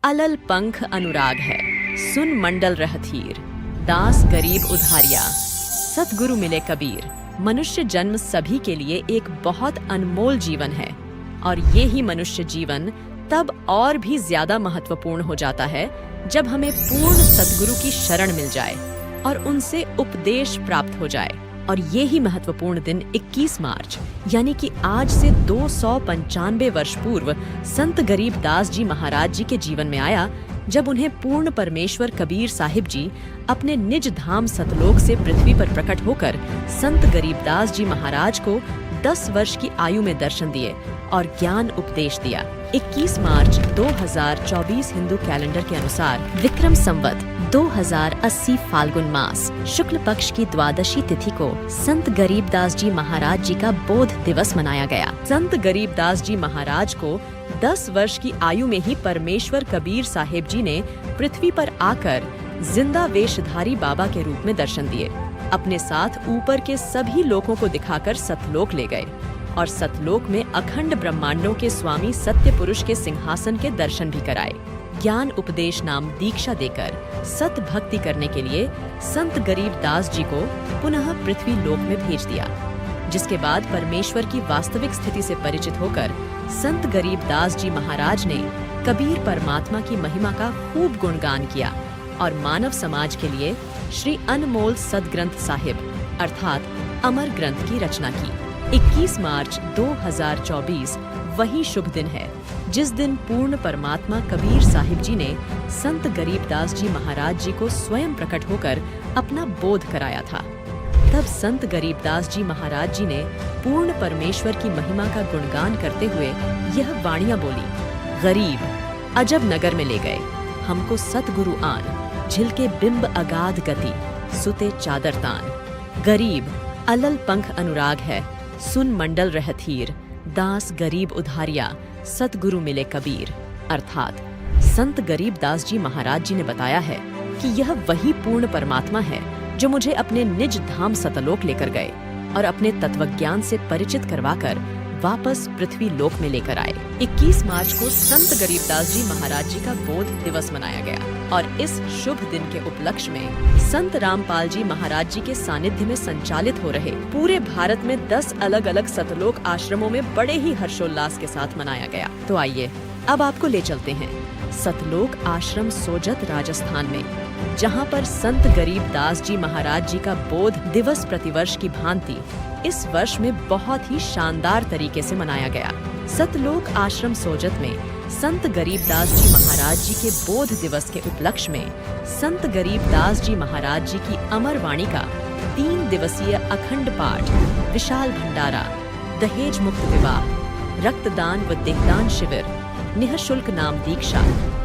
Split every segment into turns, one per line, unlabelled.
अलल पंख अनुराग है, सुन मंडल रहथीर, दास गरीब उधारिया, सतगुरु मिले कबीर। मनुष्य जन्म सभी के लिए एक बहुत अनमोल जीवन है और ये ही मनुष्य जीवन तब और भी ज्यादा महत्वपूर्ण हो जाता है जब हमें पूर्ण सतगुरु की शरण मिल जाए और उनसे उपदेश प्राप्त हो जाए। और ये ही महत्वपूर्ण दिन 21 मार्च यानी कि आज से 295 वर्ष पूर्व संत गरीबदास जी महाराज जी के जीवन में आया, जब उन्हें पूर्ण परमेश्वर कबीर साहिब जी अपने निज धाम सतलोक से पृथ्वी पर प्रकट होकर संत गरीबदास जी महाराज को 10 वर्ष की आयु में दर्शन दिए और ज्ञान उपदेश दिया। 21 मार्च 2024 हिंदू कैलेंडर के अनुसार विक्रम संवत 2080 फाल्गुन मास शुक्ल पक्ष की द्वादशी तिथि को संत गरीबदास जी महाराज जी का बोध दिवस मनाया गया। संत गरीबदास जी महाराज को 10 वर्ष की आयु में ही परमेश्वर कबीर साहिब जी ने पृथ्वी पर आकर जिंदा वेशधारी बाबा के रूप में दर्शन दिए। अपने साथ ऊपर के सभी लोकों को दिखाकर सतलोक ले गए और सतलोक में अखंड ब्रह्मांडों के स्वामी सत्य पुरुष के सिंहासन के दर्शन भी कराए। ज्ञान उपदेश नाम दीक्षा देकर सत भक्ति करने के लिए संत गरीबदास जी को पुनः पृथ्वी लोक में भेज दिया। जिसके बाद परमेश्वर की वास्तविक स्थिति से परिचित होकर संत गरीबदास जी महाराज ने कबीर परमात्मा की महिमा का खूब गुणगान किया और मानव समाज के लिए श्री अनमोल सदग्रंथ साहिब अर्थात अमर ग्रंथ की रचना की। 21 मार्च 2024 वही शुभ दिन है जिस दिन पूर्ण परमात्मा कबीर साहिब जी ने संत गरीबदास जी महाराज जी को स्वयं प्रकट होकर अपना बोध कराया था। तब संत गरीबदास जी महाराज जी ने पूर्ण परमेश्वर की महिमा का गुणगान करते हुए यह वाणियां बोली। गरीब अजब नगर में ले गए हमको सतगुरु आन, झिलके बिंब अगाध गति सुते चादर तान। गरीब अलल पंख अनुराग है, सुन मंडल रहथीर, दास गरीब उधारिया, सतगुरु मिले कबीर। अर्थात संत गरीबदास जी महाराज जी ने बताया है कि यह वही पूर्ण परमात्मा है जो मुझे अपने निज धाम सतलोक लेकर गए और अपने तत्वज्ञान से परिचित करवाकर वापस पृथ्वी लोक में लेकर आए। 21 मार्च को संत गरीबदास जी महाराज जी का बोध दिवस मनाया गया और इस शुभ दिन के उपलक्ष्य में संत रामपाल जी महाराज जी के सानिध्य में संचालित हो रहे पूरे भारत में 10 अलग अलग सतलोक आश्रमों में बड़े ही हर्षोल्लास के साथ मनाया गया। तो आइए अब आपको ले चलते हैं सतलोक आश्रम सोजत राजस्थान में, जहाँ पर संत गरीबदास जी महाराज जी का बोध दिवस प्रतिवर्ष की भांति इस वर्ष में बहुत ही शानदार तरीके से मनाया गया। सतलोक आश्रम सोजत में संत गरीबदास जी महाराज जी के बोध दिवस के उपलक्ष्य में संत गरीबदास जी महाराज जी की अमर वाणी का 3 दिवसीय अखंड पाठ, विशाल भंडारा, दहेज मुक्त विवाह, रक्तदान व देहदान शिविर, निःशुल्क नाम दीक्षा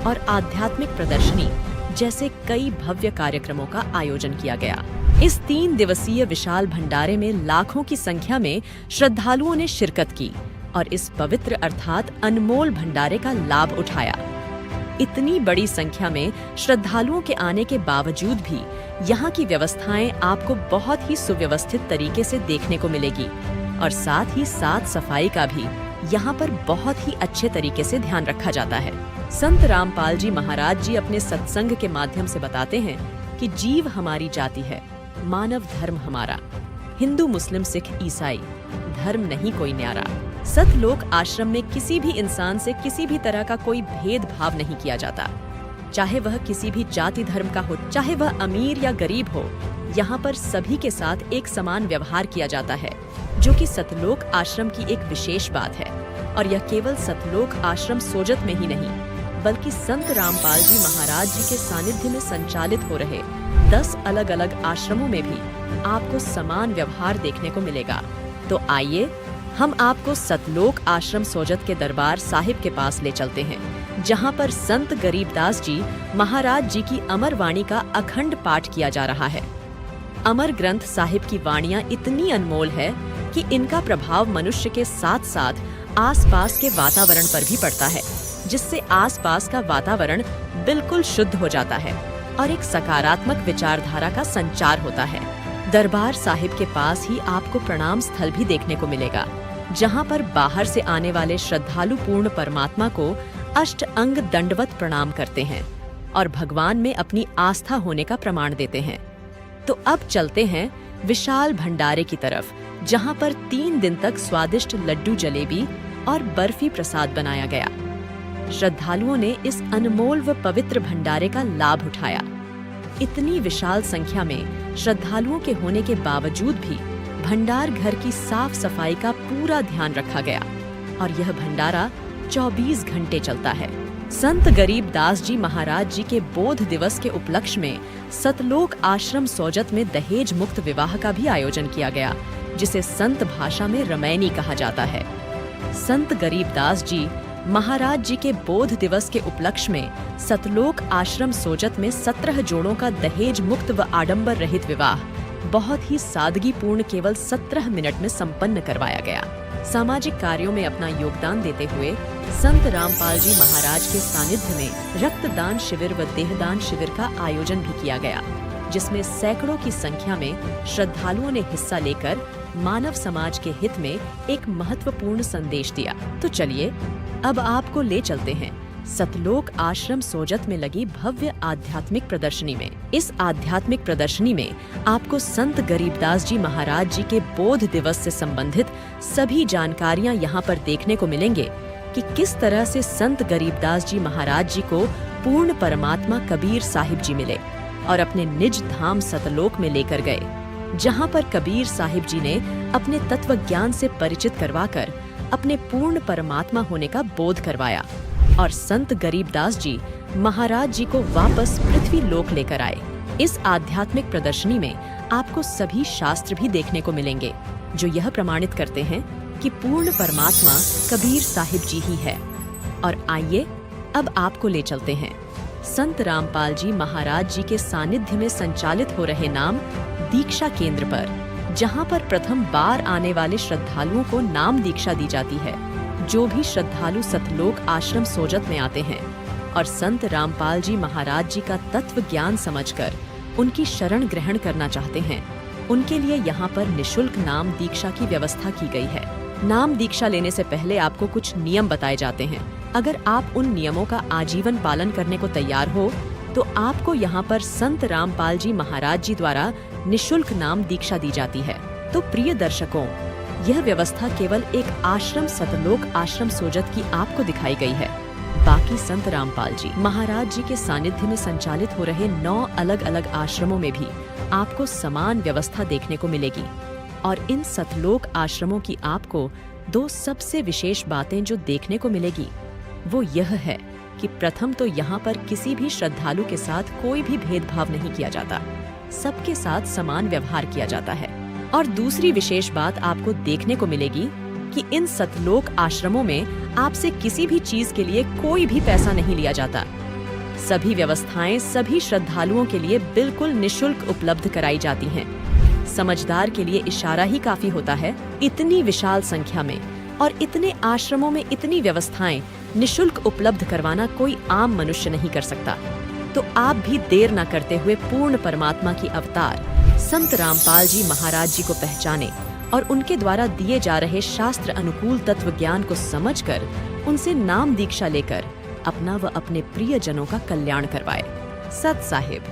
और आध्यात्मिक प्रदर्शनी जैसे कई भव्य कार्यक्रमों का आयोजन किया गया। इस 3 दिवसीय विशाल भंडारे में लाखों की संख्या में श्रद्धालुओं ने शिरकत की और इस पवित्र अर्थात अनमोल भंडारे का लाभ उठाया। इतनी बड़ी संख्या में श्रद्धालुओं के आने के बावजूद भी यहाँ की व्यवस्थाएं आपको बहुत ही सुव्यवस्थित तरीके से देखने को मिलेगी और साथ ही साफ सफाई का भी यहाँ पर बहुत ही अच्छे तरीके से ध्यान रखा जाता है। संत रामपाल जी महाराज जी अपने सत्संग के माध्यम से बताते हैं कि जीव हमारी जाति है, मानव धर्म हमारा, हिंदू मुस्लिम सिख ईसाई धर्म नहीं कोई न्यारा। सतलोक आश्रम में किसी भी इंसान से किसी भी तरह का कोई भेदभाव नहीं किया जाता, चाहे वह किसी भी जाति धर्म का हो, चाहे वह अमीर या गरीब हो। यहाँ पर सभी के साथ एक समान व्यवहार किया जाता है, जो कि सतलोक आश्रम की एक विशेष बात है। और यह केवल सतलोक आश्रम सोजत में ही नहीं बल्कि संत रामपाल जी महाराज जी के सानिध्य में संचालित हो रहे 10 अलग अलग आश्रमों में भी आपको समान व्यवहार देखने को मिलेगा। तो आइए हम आपको सतलोक आश्रम सोजत के दरबार साहिब के पास ले चलते हैं, जहां पर संत गरीबदास जी महाराज जी की अमर वाणी का अखंड पाठ किया जा रहा है। अमर ग्रंथ साहिब की वाणियां इतनी अनमोल है कि इनका प्रभाव मनुष्य के साथ साथ आसपास के वातावरण पर भी पड़ता है, जिससे आसपास का वातावरण बिल्कुल शुद्ध हो जाता है और एक सकारात्मक विचारधारा का संचार होता है। दरबार साहिब के पास ही आपको प्रणाम स्थल भी देखने को मिलेगा, जहां पर बाहर से आने वाले श्रद्धालु पूर्ण परमात्मा को अष्ट अंग दंडवत प्रणाम करते हैं और भगवान में अपनी आस्था होने का प्रमाण देते हैं। तो अब चलते हैं विशाल भंडारे की तरफ, जहां पर 3 दिन तक स्वादिष्ट लड्डू, जलेबी और बर्फी प्रसाद बनाया गया। श्रद्धालुओं ने इस अनमोल व पवित्र भंडारे का लाभ उठाया। इतनी विशाल संख्या में श्रद्धालुओं के होने के बावजूद भी भंडार घर की साफ सफाई का पूरा ध्यान रखा गया और यह भंडारा 24 घंटे चलता है। संत गरीब दास जी महाराज जी के बोध दिवस के उपलक्ष्य में सतलोक आश्रम सोजत में दहेज मुक्त विवाह का भी आयोजन किया गया, जिसे संत भाषा में रमैनी कहा जाता है। संत गरीब दास जी महाराज जी के बोध दिवस के उपलक्ष्य में सतलोक आश्रम सोजत में 17 जोड़ों का दहेज मुक्त व आडंबर रहित विवाह बहुत ही सादगीपूर्ण केवल 17 मिनट में संपन्न करवाया गया। सामाजिक कार्यों में अपना योगदान देते हुए संत रामपाल जी महाराज के सानिध्य में रक्तदान शिविर व देहदान शिविर का आयोजन भी किया गया, जिसमें सैकड़ों की संख्या में श्रद्धालुओं ने हिस्सा लेकर मानव समाज के हित में एक महत्वपूर्ण संदेश दिया। तो चलिए अब आपको ले चलते हैं सतलोक आश्रम सोजत में लगी भव्य आध्यात्मिक प्रदर्शनी में। इस आध्यात्मिक प्रदर्शनी में आपको संत गरीबदास जी महाराज जी के बोध दिवस से संबंधित सभी जानकारियां यहाँ पर देखने को मिलेंगे कि किस तरह से संत गरीबदास जी महाराज जी को पूर्ण परमात्मा कबीर साहिब जी मिले और अपने निज धाम सतलोक में लेकर गए, जहाँ पर कबीर साहिब जी ने अपने तत्व ज्ञान से परिचित करवाकर अपने पूर्ण परमात्मा होने का बोध करवाया और संत गरीबदास जी महाराज जी को वापस पृथ्वी लोक लेकर आए। इस आध्यात्मिक प्रदर्शनी में आपको सभी शास्त्र भी देखने को मिलेंगे जो यह प्रमाणित करते हैं कि पूर्ण परमात्मा कबीर साहिब जी ही है। और आइए अब आपको ले चलते हैं संत रामपाल जी महाराज जी के सानिध्य में संचालित हो रहे नाम दीक्षा केंद्र पर, जहां पर प्रथम बार आने वाले श्रद्धालुओं को नाम दीक्षा दी जाती है। जो भी श्रद्धालु सतलोक आश्रम सोजत में आते हैं और संत रामपाल जी महाराज जी का तत्व ज्ञान समझकर उनकी शरण ग्रहण करना चाहते हैं, उनके लिए यहाँ पर निशुल्क नाम दीक्षा की व्यवस्था की गई है। नाम दीक्षा लेने से पहले आपको कुछ नियम बताए जाते हैं। अगर आप उन नियमों का आजीवन पालन करने को तैयार हो तो आपको यहाँ पर संत रामपाल जी महाराज जी द्वारा निशुल्क नाम दीक्षा दी जाती है। तो प्रिय दर्शकों, यह व्यवस्था केवल एक आश्रम सतलोक आश्रम सोजत की आपको दिखाई गई है। बाकी संत रामपाल जी महाराज जी के सानिध्य में संचालित हो रहे 9 अलग अलग आश्रमों में भी आपको समान व्यवस्था देखने को मिलेगी। और इन सतलोक आश्रमों की आपको 2 सबसे विशेष बातें जो देखने को मिलेगी वो यह है कि प्रथम तो यहाँ पर किसी भी श्रद्धालु के साथ कोई भी भेदभाव नहीं किया जाता, सबके साथ समान व्यवहार किया जाता है। और दूसरी विशेष बात आपको देखने को मिलेगी कि इन सतलोक आश्रमों में आपसे किसी भी चीज के लिए कोई भी पैसा नहीं लिया जाता। सभी व्यवस्थाएं सभी श्रद्धालुओं के लिए बिल्कुल निशुल्क उपलब्ध कराई जाती हैं। समझदार के लिए इशारा ही काफी होता है। इतनी विशाल संख्या में और इतने आश्रमों में इतनी व्यवस्थाएं निशुल्क उपलब्ध करवाना कोई आम मनुष्य नहीं कर सकता। तो आप भी देर न करते हुए पूर्ण परमात्मा की अवतार संत रामपाल जी महाराज जी को पहचाने और उनके द्वारा दिए जा रहे शास्त्र अनुकूल तत्व ज्ञान को समझकर उनसे नाम दीक्षा लेकर अपना व अपने प्रियजनों का कल्याण करवाए। सत साहिब।